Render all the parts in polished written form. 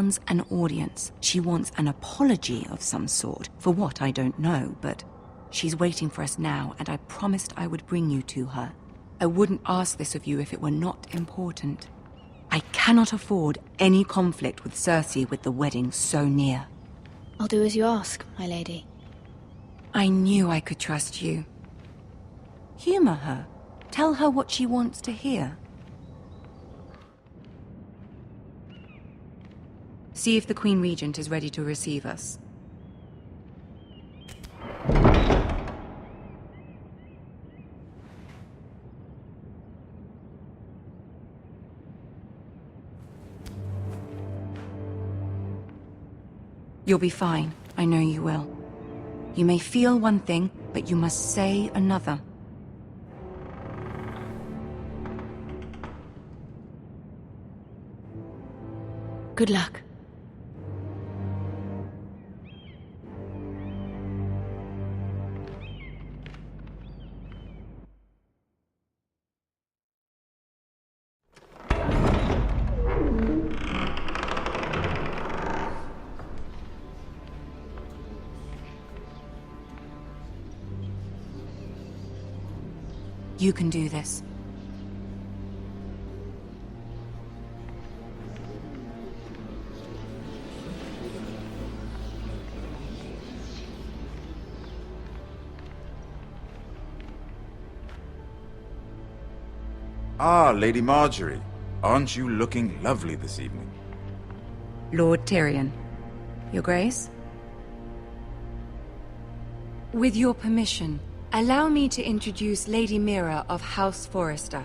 Wants an audience. She wants an apology of some sort. For what, I don't know, but she's waiting for us now, and I promised I would bring you to her. I wouldn't ask this of you if it were not important. I cannot afford any conflict with Cersei with the wedding so near. I'll do as you ask, my lady. I knew I could trust you. Humor her. Tell her what she wants to hear. See if the Queen Regent is ready to receive us. You'll be fine. I know you will. You may feel one thing, but you must say another. Good luck. You can do this. Ah, Lady Margaery. Aren't you looking lovely this evening? Lord Tyrion. Your Grace? With your permission, allow me to introduce Lady Mira of House Forrester.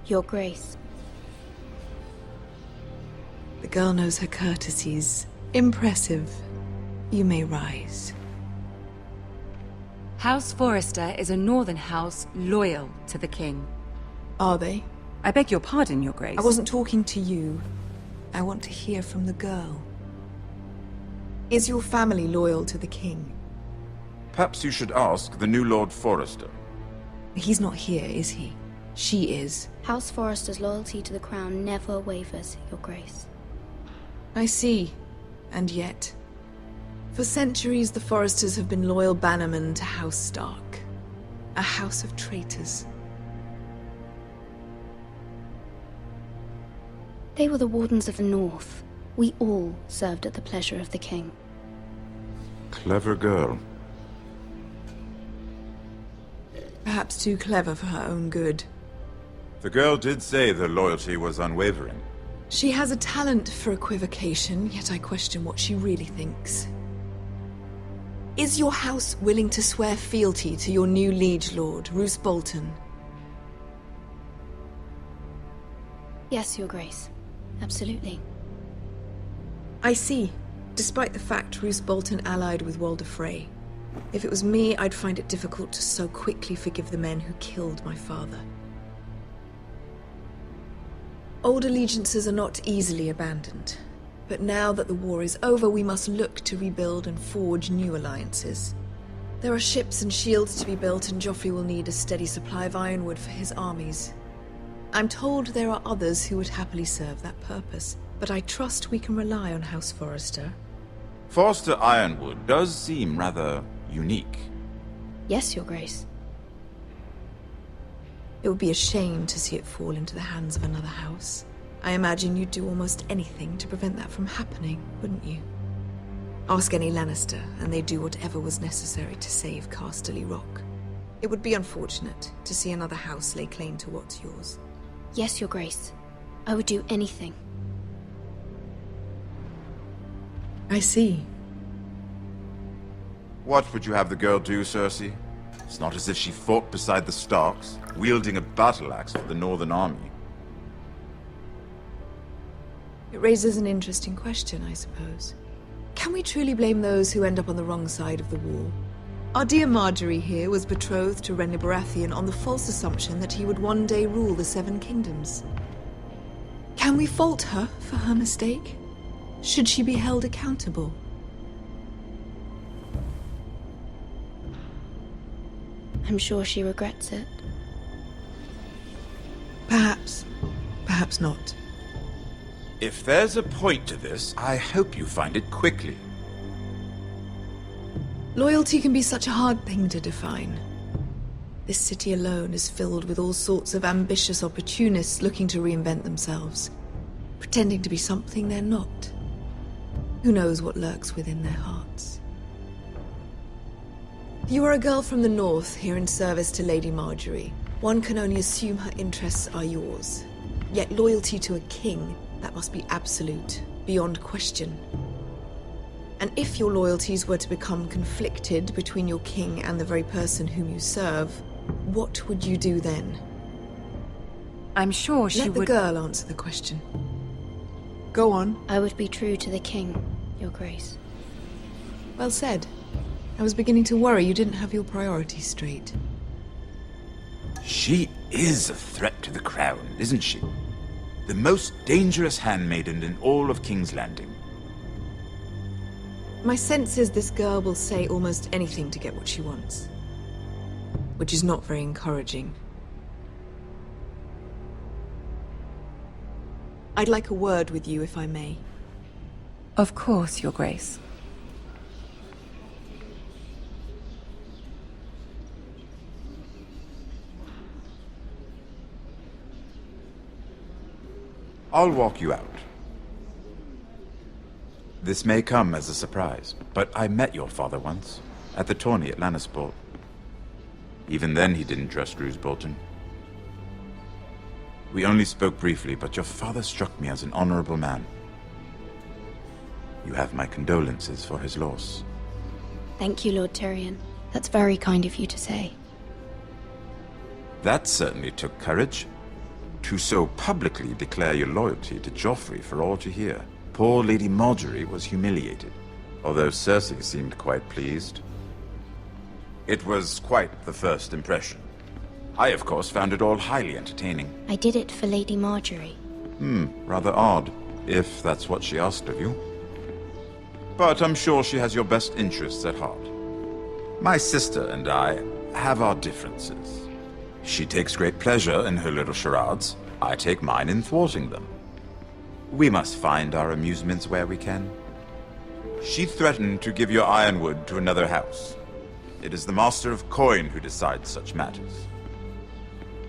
Your Grace. The girl knows her courtesies. Impressive. You may rise. House Forrester is a northern house loyal to the king. Are they? I beg your pardon, Your Grace. I wasn't talking to you. I want to hear from the girl. Is your family loyal to the king? Perhaps you should ask the new Lord Forrester. He's not here, is he? She is. House Forrester's loyalty to the crown never wavers, Your Grace. I see. And yet... For centuries, the Forresters have been loyal bannermen to House Stark. A house of traitors. They were the Wardens of the North. We all served at the pleasure of the king. Clever girl. Perhaps too clever for her own good. The girl did say their loyalty was unwavering. She has a talent for equivocation, yet I question what she really thinks. Is your house willing to swear fealty to your new liege lord, Roose Bolton? Yes, Your Grace. Absolutely. I see. Despite the fact Roose Bolton allied with Walder Frey. If it was me, I'd find it difficult to so quickly forgive the men who killed my father. Old allegiances are not easily abandoned. But now that the war is over, we must look to rebuild and forge new alliances. There are ships and shields to be built, and Joffrey will need a steady supply of ironwood for his armies. I'm told there are others who would happily serve that purpose, but I trust we can rely on House Forrester. Forrester Ironwood does seem rather unique. Yes, Your Grace. It would be a shame to see it fall into the hands of another house. I imagine you'd do almost anything to prevent that from happening, wouldn't you? Ask any Lannister, and they'd do whatever was necessary to save Casterly Rock. It would be unfortunate to see another house lay claim to what's yours. Yes, Your Grace. I would do anything. I see. What would you have the girl do, Cersei? It's not as if she fought beside the Starks, wielding a battle axe for the Northern Army. It raises an interesting question, I suppose. Can we truly blame those who end up on the wrong side of the war? Our dear Margaery here was betrothed to Renly Baratheon on the false assumption that he would one day rule the Seven Kingdoms. Can we fault her for her mistake? Should she be held accountable? I'm sure she regrets it. Perhaps. Perhaps not. If there's a point to this, I hope you find it quickly. Loyalty can be such a hard thing to define. This city alone is filled with all sorts of ambitious opportunists looking to reinvent themselves, pretending to be something they're not. Who knows what lurks within their hearts? You are a girl from the north, here in service to Lady Marjorie. One can only assume her interests are yours. Yet loyalty to a king, that must be absolute, beyond question. And if your loyalties were to become conflicted between your king and the very person whom you serve, what would you do then? I'm sure she Let the would... girl answer the question. Go on. I would be true to the king, Your Grace. Well said. I was beginning to worry you didn't have your priorities straight. She is a threat to the crown, isn't she? The most dangerous handmaiden in all of King's Landing. My sense is this girl will say almost anything to get what she wants. Which is not very encouraging. I'd like a word with you, if I may. Of course, Your Grace. I'll walk you out. This may come as a surprise, but I met your father once, at the tourney at Lannisport. Even then he didn't trust Roose Bolton. We only spoke briefly, but your father struck me as an honorable man. You have my condolences for his loss. Thank you, Lord Tyrion. That's very kind of you to say. That certainly took courage. To so publicly declare your loyalty to Joffrey for all to hear. Poor Lady Marjorie was humiliated, although Cersei seemed quite pleased. It was quite the first impression. I, of course, found it all highly entertaining. I did it for Lady Marjorie. Rather odd, if that's what she asked of you. But I'm sure she has your best interests at heart. My sister and I have our differences. She takes great pleasure in her little charades. I take mine in thwarting them. We must find our amusements where we can. She threatened to give your ironwood to another house. It is the Master of Coin who decides such matters.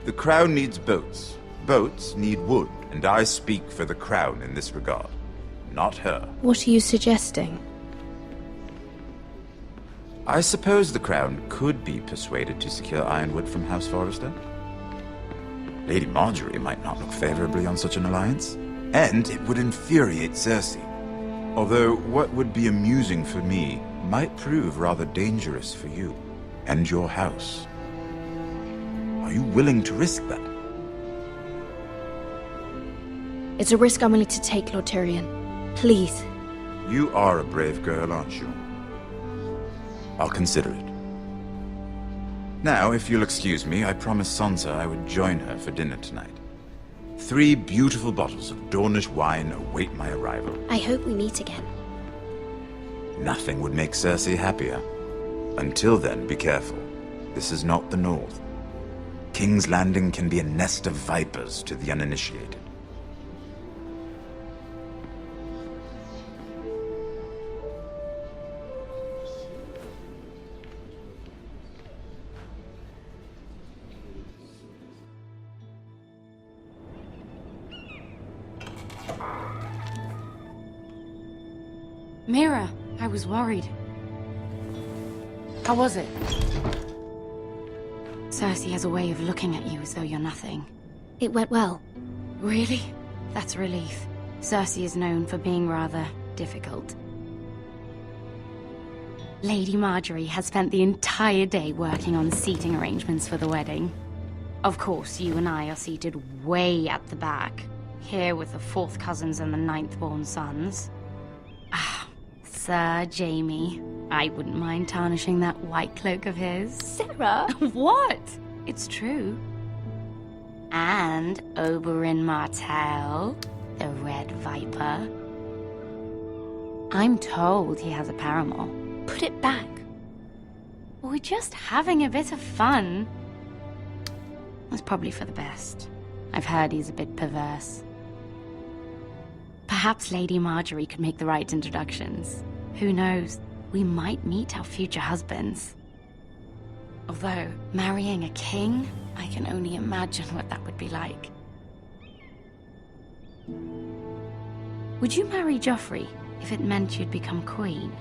The Crown needs boats. Boats need wood, and I speak for the Crown in this regard, not her. What are you suggesting? I suppose the Crown could be persuaded to secure ironwood from House Forrester. Lady Marjorie might not look favorably on such an alliance, and it would infuriate Cersei. Although what would be amusing for me might prove rather dangerous for you and your house. Are you willing to risk that? It's a risk I'm willing to take, Lord Tyrion. Please. You are a brave girl, aren't you? I'll consider it. Now, if you'll excuse me, I promised Sansa I would join her for dinner tonight. 3 beautiful bottles of Dornish wine await my arrival. I hope we meet again. Nothing would make Cersei happier. Until then, be careful. This is not the North. King's Landing can be a nest of vipers to the uninitiated. Mira, I was worried. How was it? Cersei has a way of looking at you as though you're nothing. It went well. Really? That's a relief. Cersei is known for being rather difficult. Lady Marjorie has spent the entire day working on seating arrangements for the wedding. Of course, you and I are seated way at the back, here with the 4th cousins and the 9th-born sons. Ah, Sir Jaime. I wouldn't mind tarnishing that white cloak of his. Sarah! What? It's true. And Oberyn Martell, the Red Viper. I'm told he has a paramour. Put it back. We're just having a bit of fun. That's probably for the best. I've heard he's a bit perverse. Perhaps Lady Marjorie could make the right introductions. Who knows? We might meet our future husbands. Although, marrying a king, I can only imagine what that would be like. Would you marry Joffrey if it meant you'd become queen?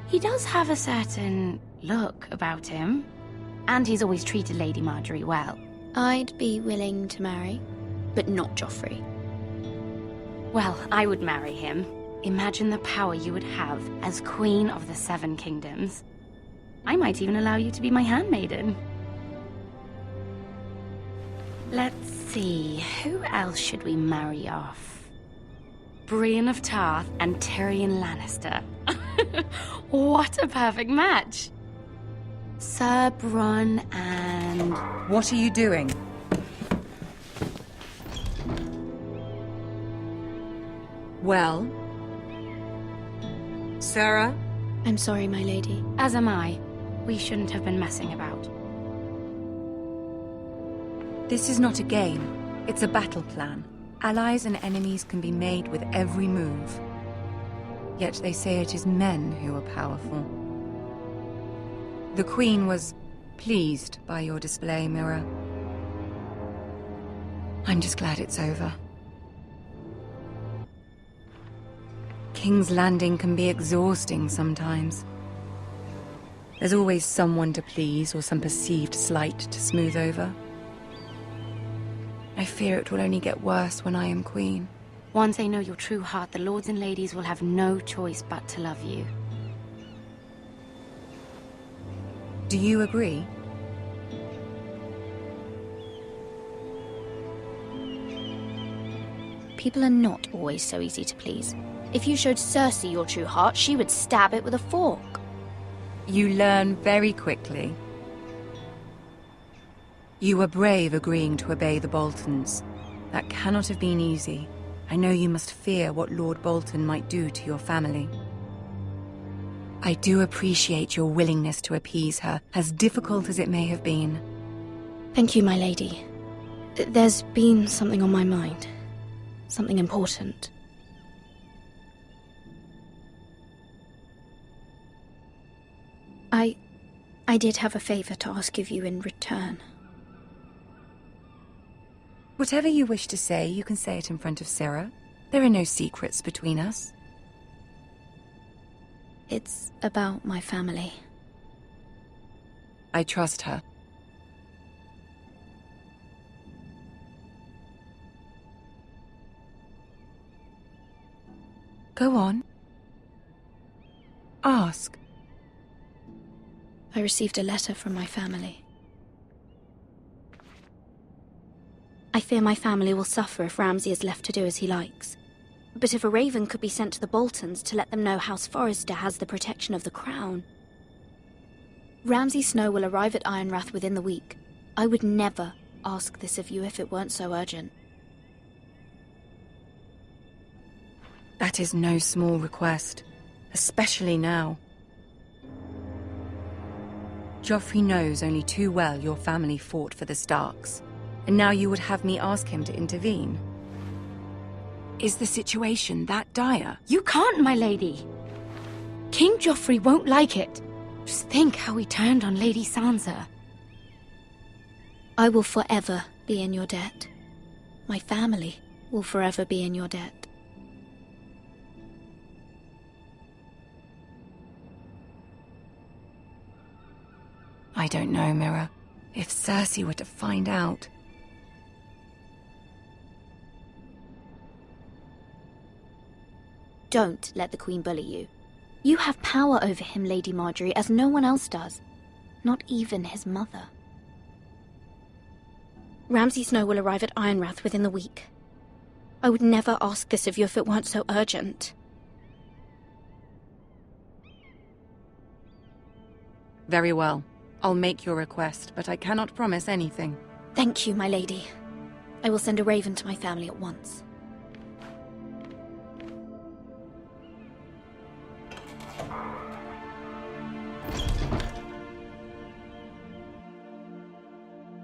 He does have a certain look about him, and he's always treated Lady Marjorie well. I'd be willing to marry, but not Joffrey. Well, I would marry him. Imagine the power you would have as Queen of the Seven Kingdoms. I might even allow you to be my handmaiden. Let's see, who else should we marry off? Brienne of Tarth and Tyrion Lannister. What a perfect match! Sir Bronn and... What are you doing? Well? Sarah? I'm sorry, my lady. As am I. We shouldn't have been messing about. This is not a game. It's a battle plan. Allies and enemies can be made with every move. Yet they say it is men who are powerful. The Queen was pleased by your display, Mira. I'm just glad it's over. King's Landing can be exhausting sometimes. There's always someone to please or some perceived slight to smooth over. I fear it will only get worse when I am queen. Once they know your true heart, the lords and ladies will have no choice but to love you. Do you agree? People are not always so easy to please. If you showed Cersei your true heart, she would stab it with a fork. You learn very quickly. You were brave agreeing to obey the Boltons. That cannot have been easy. I know you must fear what Lord Bolton might do to your family. I do appreciate your willingness to appease her, as difficult as it may have been. Thank you, my lady. There's been something on my mind. Something important. I did have a favor to ask of you in return. Whatever you wish to say, you can say it in front of Sarah. There are no secrets between us. It's about my family. I trust her. Go on. Ask. I received a letter from my family. I fear my family will suffer if Ramsay is left to do as he likes. But if a raven could be sent to the Boltons to let them know House Forrester has the protection of the crown. Ramsay Snow will arrive at Ironrath within the week. I would never ask this of you if it weren't so urgent. That is no small request, especially now. Joffrey knows only too well your family fought for the Starks, and now you would have me ask him to intervene. Is the situation that dire? You can't, my lady! King Joffrey won't like it. Just think how he turned on Lady Sansa. I will forever be in your debt. My family will forever be in your debt. I don't know, Mira. If Cersei were to find out... Don't let the Queen bully you. You have power over him, Lady Marjorie, as no one else does. Not even his mother. Ramsay Snow will arrive at Ironrath within the week. I would never ask this of you if it weren't so urgent. Very well. I'll make your request, but I cannot promise anything. Thank you, my lady. I will send a raven to my family at once.